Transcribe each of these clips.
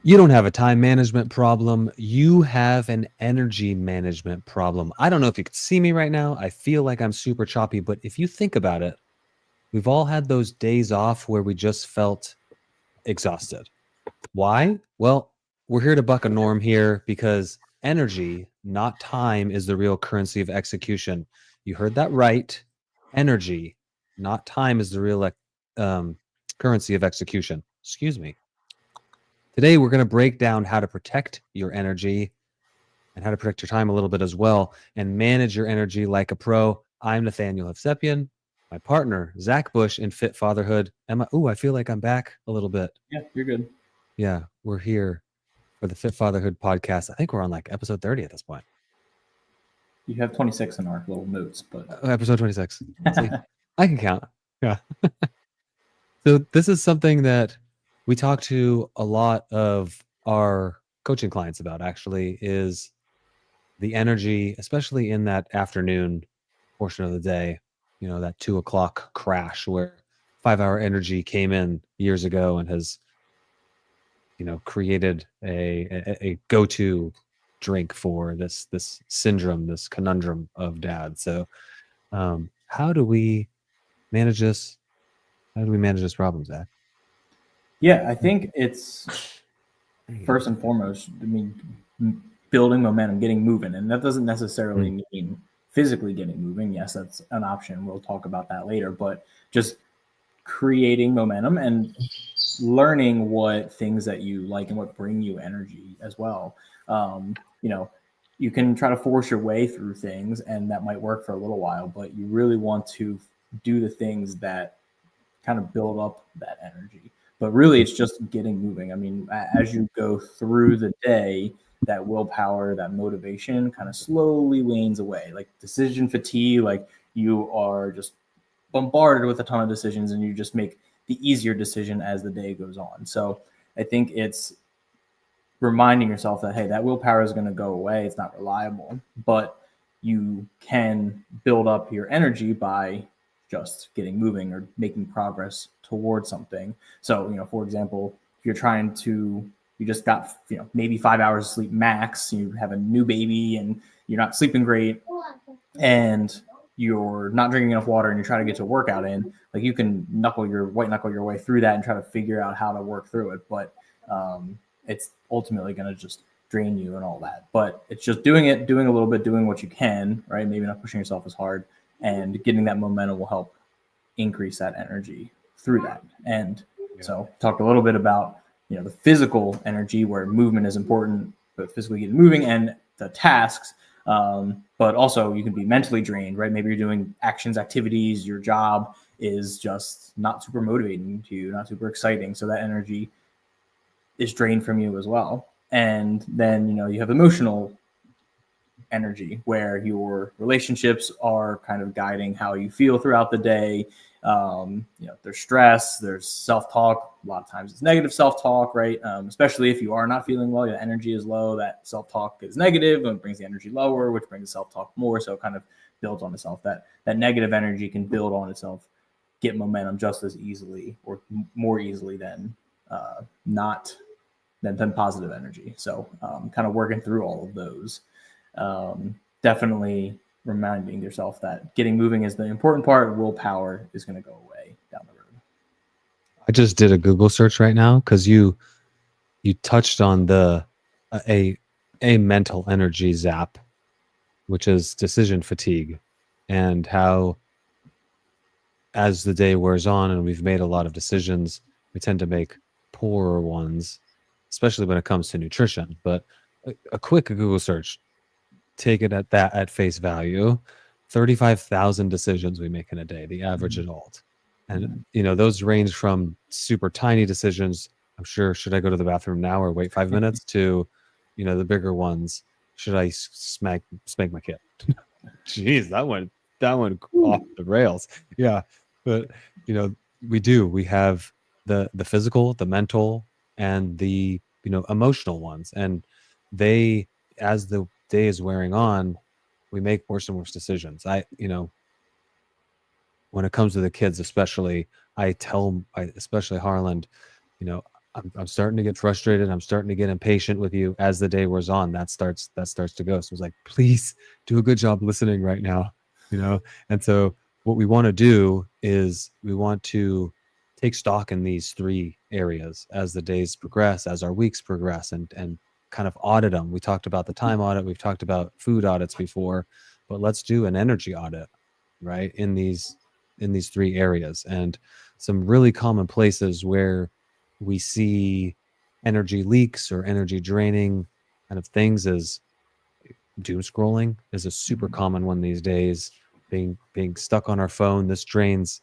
You don't have a time management problem. You have an energy management problem. I don't know if you can see me right now. I feel like I'm super choppy, but if you think about it, we've all had those days off where we just felt exhausted. Why? Well, we're here to buck a norm here because energy, not time, is the real currency of execution. You heard that right. Energy, not time, is the real um, currency of execution. Excuse me. Today, we're going to break down how to protect your energy and how to protect your time a little bit as well and manage your energy like a pro. I'm Nathaniel Hovsepian. My partner, Zach Bush in Fit Fatherhood. I feel like I'm back a little bit. Yeah, you're good. Yeah, we're here for the Fit Fatherhood podcast. I think we're on like episode 30 at this point. You have 26 in our little notes, but Episode 26. See, I can count. Yeah. So this is something that we talk to a lot of our coaching clients about actually is the energy, especially in that afternoon portion of the day, that 2 o'clock crash where 5 hour energy came in years ago and has, created a go-to drink for this syndrome, this conundrum of dad. So how do we manage this? How do we manage this problem, Zach? yeah, I think it's first and foremost. I mean, building momentum, getting moving, and that doesn't necessarily Mm, mean physically getting moving. Yes, that's an option. We'll talk about that later, but just creating momentum and learning what things that you like and what bring you energy as well. Um, you know, you can try to force your way through things, and that might work for a little while, but you really want to do the things that kind of build up that energy. But really, mm, it's just getting moving. I mean, as you go through the day, that willpower, that motivation kind of slowly wanes away. Like decision fatigue, like you are just bombarded with a ton of decisions and you just make the easier decision as the day goes on. So I think it's reminding yourself that, hey, that willpower is going to go away. It's not reliable, but you can build up your energy by just getting moving or making progress towards something. So, for example, if you're trying to, you just got, maybe 5 hours of sleep max, you have a new baby and you're not sleeping great and you're not drinking enough water and you're trying to get to a workout in, like you can white knuckle your way through that and try to figure out how to work through it. But it's ultimately going to just drain you and all that. But it's just doing a little bit, doing what you can, right? Maybe not pushing yourself as hard, and getting that momentum will help increase that energy through that. And yeah. so talked a little bit about, the physical energy where movement is important, but physically getting moving and the tasks. But also you can be mentally drained, right? Maybe you're doing activities, your job is just not super motivating to you, not super exciting. So that energy is drained from you as well. And then, you have emotional energy where your relationships are kind of guiding how you feel throughout the day. There's stress, there's self-talk. A lot of times it's negative self-talk, right? Especially if you are not feeling well, your energy is low, that self-talk is negative and brings the energy lower, which brings the self-talk more. So it kind of builds on itself. That negative energy can build on itself, get momentum just as easily or more easily than not than positive energy. So kind of working through all of those. Definitely reminding yourself that getting moving is the important part. Willpower is going to go away down the road. I just did a Google search right now because you touched on the a a mental energy zap, which is decision fatigue, and how as the day wears on and we've made a lot of decisions, we tend to make poorer ones, especially when it comes to nutrition. But a quick Google search, take it at face value, 35,000 decisions we make in a day, the average Mm-hmm. adult. And Mm-hmm. those range from super tiny decisions, I'm sure, should I go to the bathroom now or wait 5 minutes, to the bigger ones, should I spank my kid? Jeez, that went off the rails. Yeah. But you know we have the physical, the mental, and the emotional ones, and they, as the day is wearing on, we make worse and worse decisions. When it comes to the kids especially, I tell, especially Harland, you know I'm starting to get frustrated. I'm starting to get impatient with you as the day wears on. That starts to go. So it's like, please do a good job listening right now, you know? And so what we want to do is we want to take stock in these three areas as the days progress, as our weeks progress, and kind of audit them. We talked about the time audit, we've talked about food audits before, but let's do an energy audit, right? In these three areas. And some really common places where we see energy leaks or energy draining kind of things is doom scrolling is a super common one these days. Being stuck on our phone, this drains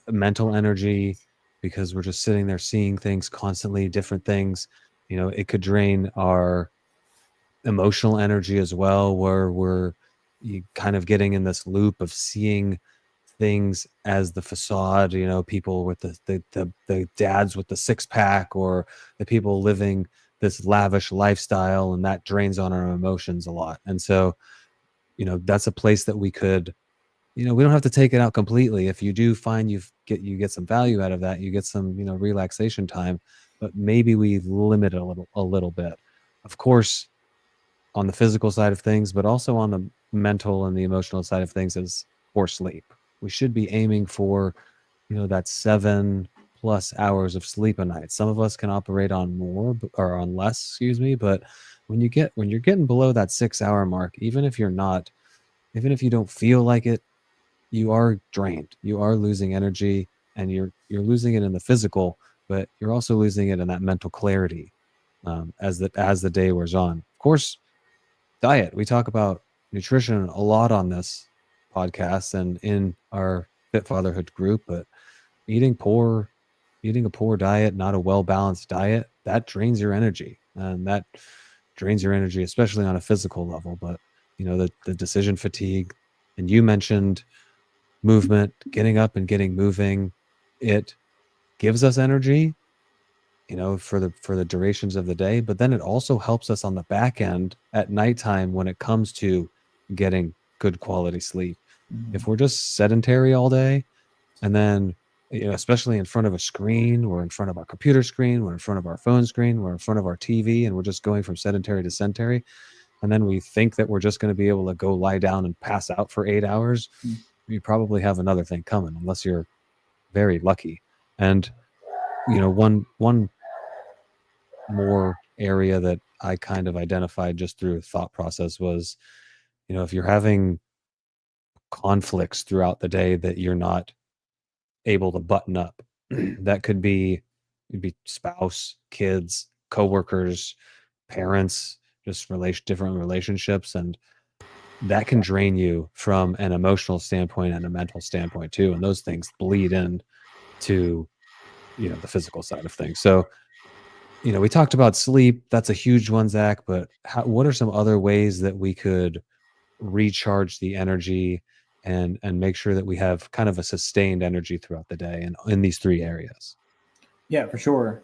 mental energy because we're just sitting there seeing things constantly, different things. It could drain our emotional energy as well, where we're kind of getting in this loop of seeing things as the facade, people with the dads with the six pack, or the people living this lavish lifestyle, and that drains on our emotions a lot. And so, that's a place that we could, we don't have to take it out completely. If you do find you get some value out of that, you get some, relaxation time, but maybe we limit it a little bit. Of course, on the physical side of things, but also on the mental and the emotional side of things is for sleep. We should be aiming for, that 7+ hours of sleep a night. Some of us can operate on more or on less, excuse me, but when you're getting below that 6 hour mark, even if you don't feel like it, you are drained. You are losing energy, and you're losing it in the physical, but you're also losing it in that mental clarity, as the day wears on. Of course, diet. We talk about nutrition a lot on this podcast and in our Fit Fatherhood group, but eating a poor diet, not a well-balanced diet, that drains your energy. And that drains your energy, especially on a physical level. But the decision fatigue, and you mentioned movement, getting up and getting moving, it gives us energy, for the durations of the day, but then it also helps us on the back end at nighttime when it comes to getting good quality sleep. If we're just sedentary all day, and then, especially in front of a screen, we're in front of our computer screen, we're in front of our phone screen, we're in front of our TV, and we're just going from sedentary to sedentary, and then we think that we're just going to be able to go lie down and pass out for 8 hours, you probably have another thing coming, unless you're very lucky. And one more area that I kind of identified just through thought process was, if you're having conflicts throughout the day that you're not able to button up, that could be spouse, kids, coworkers, parents, just different relationships, and that can drain you from an emotional standpoint and a mental standpoint too, and those things bleed in to the physical side of things. So we talked about sleep. That's a huge one, Zach. But what are some other ways that we could recharge the energy and make sure that we have kind of a sustained energy throughout the day and in these three areas? Yeah, for sure.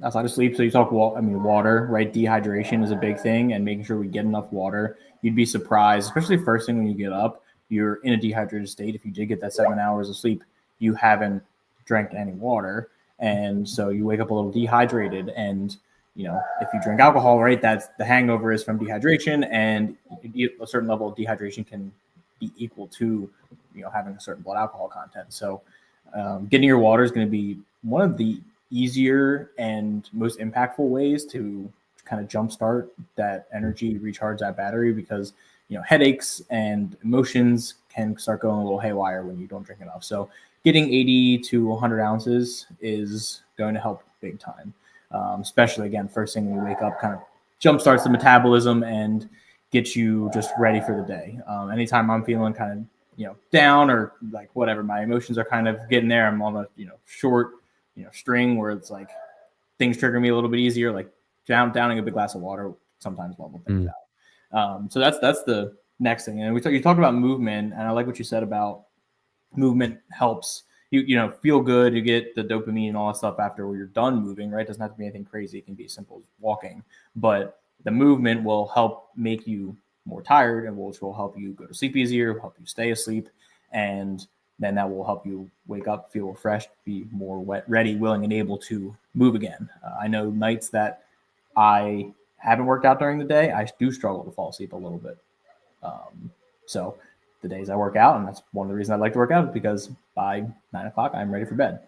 Outside of sleep, so you talk water, right? Dehydration is a big thing, and making sure we get enough water. You'd be surprised, especially first thing when you get up, you're in a dehydrated state. If you did get that 7 hours of sleep, you haven't drank any water, and so you wake up a little dehydrated. And if you drink alcohol, right, that's the hangover is from dehydration, and a certain level of dehydration can be equal to having a certain blood alcohol content. So getting your water is going to be one of the easier and most impactful ways to kind of jumpstart that energy, recharge that battery, because headaches and emotions can start going a little haywire when you don't drink enough. So getting 80 to 100 ounces is going to help big time, especially again first thing when you wake up, kind of jumpstarts the metabolism and gets you just ready for the day. Anytime I'm feeling kind of down or like whatever, my emotions are kind of getting there, I'm on a short string where it's like things trigger me a little bit easier, like downing a big glass of water sometimes level things out. So that's the next thing. And you talked about movement, and I like what you said about movement helps you feel good. You get the dopamine and all that stuff after you're done moving, right? It doesn't have to be anything crazy. It can be as simple as walking, but the movement will help make you more tired, and which will help you go to sleep easier, help you stay asleep, and then that will help you wake up, feel refreshed, be more ready, willing, and able to move again. I know nights that I haven't worked out during the day, I do struggle to fall asleep a little bit. So the days I work out, and that's one of the reasons I like to work out, is because by 9 o'clock I'm ready for bed.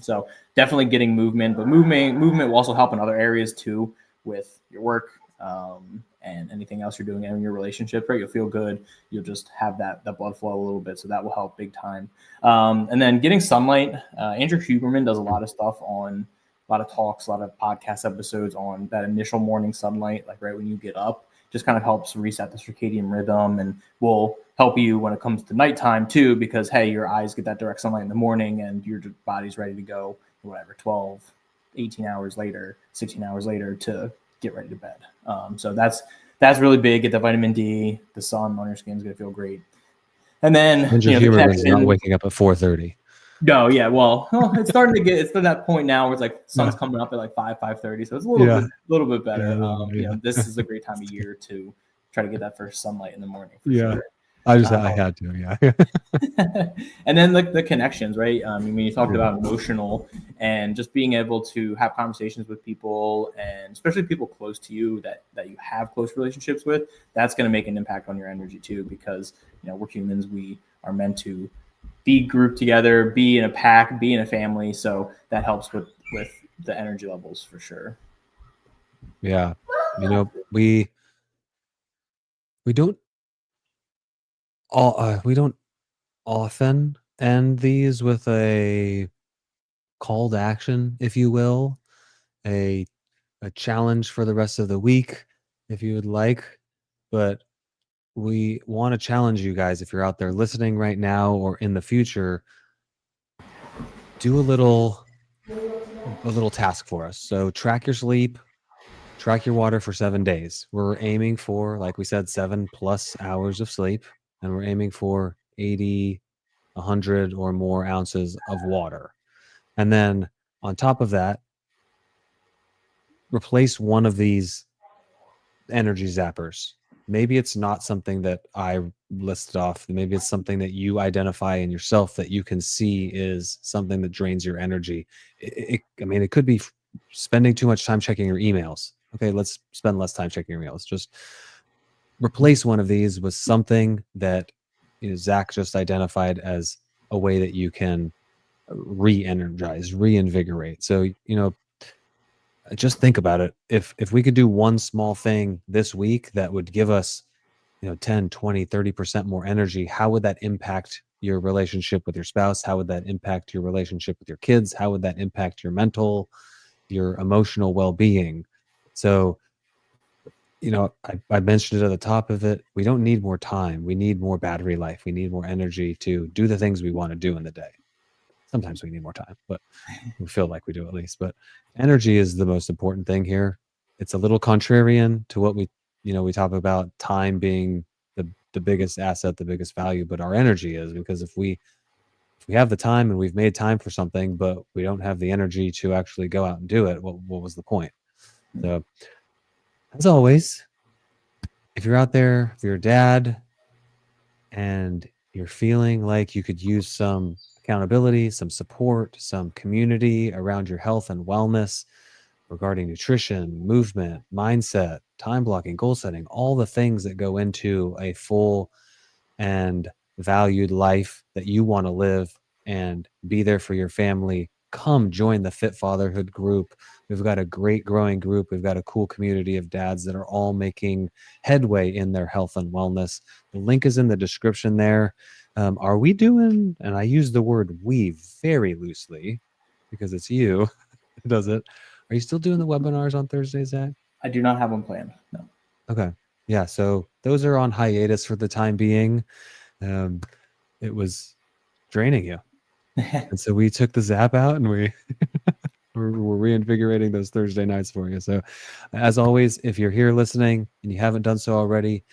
So definitely getting movement, but movement will also help in other areas too, with your work and anything else you're doing in your relationship. Right, you'll feel good. You'll just have that blood flow a little bit, so that will help big time. And then getting sunlight. Andrew Huberman does a lot of stuff on. A lot of talks, a lot of podcast episodes on that initial morning sunlight, like right when you get up, just kind of helps reset the circadian rhythm and will help you when it comes to nighttime too, because hey, your eyes get that direct sunlight in the morning and your body's ready to go, whatever, 12, 18 hours later, 16 hours later to get ready to bed. So that's really big. Get the vitamin D, the sun on your skin is going to feel great. And then, Andrew Huberman's not waking up at 4:30. No, yeah, well, it's starting to get. It's to that point now where it's like sun's coming up at like 5:30, so it's a little bit better. This is a great time of year to try to get that first sunlight in the morning. For sure. I had to, And then the connections, right? I mean, you talked about emotional and just being able to have conversations with people, and especially people close to you that you have close relationships with. That's going to make an impact on your energy too, because we're humans. We are meant to be grouped together, be in a pack, be in a family. So that helps with the energy levels for sure. Yeah. We don't often end these with a call to action, if you will, a challenge for the rest of the week, if you would like. But we want to challenge you guys, if you're out there listening right now or in the future, do a little task for us. So track your sleep, track your water for 7 days. We're aiming for, like we said, 7+ hours of sleep, and we're aiming for 80, 100 or more ounces of water. And then on top of that, replace one of these energy zappers. Maybe it's not something that I listed off. Maybe it's something that you identify in yourself that you can see is something that drains your energy. It could be spending too much time checking your emails. Okay, let's spend less time checking your emails. Just replace one of these with something that Zach just identified as a way that you can re-energize, reinvigorate. So, just think about it. If we could do one small thing this week that would give us 10, 20, 30% more energy, how would that impact your relationship with your spouse? How would that impact your relationship with your kids? How would that impact your mental, your emotional well-being? So, I mentioned it at the top of it. We don't need more time. We need more battery life. We need more energy to do the things we want to do in the day. Sometimes we need more time, but we feel like we do at least. But energy is the most important thing here. It's a little contrarian to what we talk about time being the biggest asset, the biggest value, but our energy is, because if we have the time and we've made time for something, but we don't have the energy to actually go out and do it, what was the point? So as always, if you're out there, if you're a dad and you're feeling like you could use some accountability, some support, some community around your health and wellness regarding nutrition, movement, mindset, time blocking, goal setting, all the things that go into a full and valued life that you want to live and be there for your family, come join the Fit Fatherhood group. We've got a great growing group. We've got a cool community of dads that are all making headway in their health and wellness. The link is in the description there. Are we doing, and I use the word we very loosely because it's you who does it. Are you still doing the webinars on Thursdays, Zach? I do not have them planned. No. Okay. Yeah. So those are on hiatus for the time being. It was draining you. And so we took the Zap out and we're reinvigorating those Thursday nights for you. So as always, if you're here listening and you haven't done so already,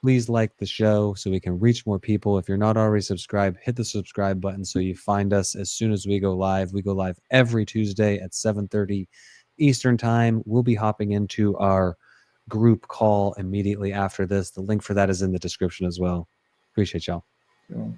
please like the show so we can reach more people. If you're not already subscribed, hit the subscribe button so you find us as soon as we go live. We go live every Tuesday at 7:30 Eastern time. We'll be hopping into our group call immediately after this. The link for that is in the description as well. Appreciate y'all. Cool.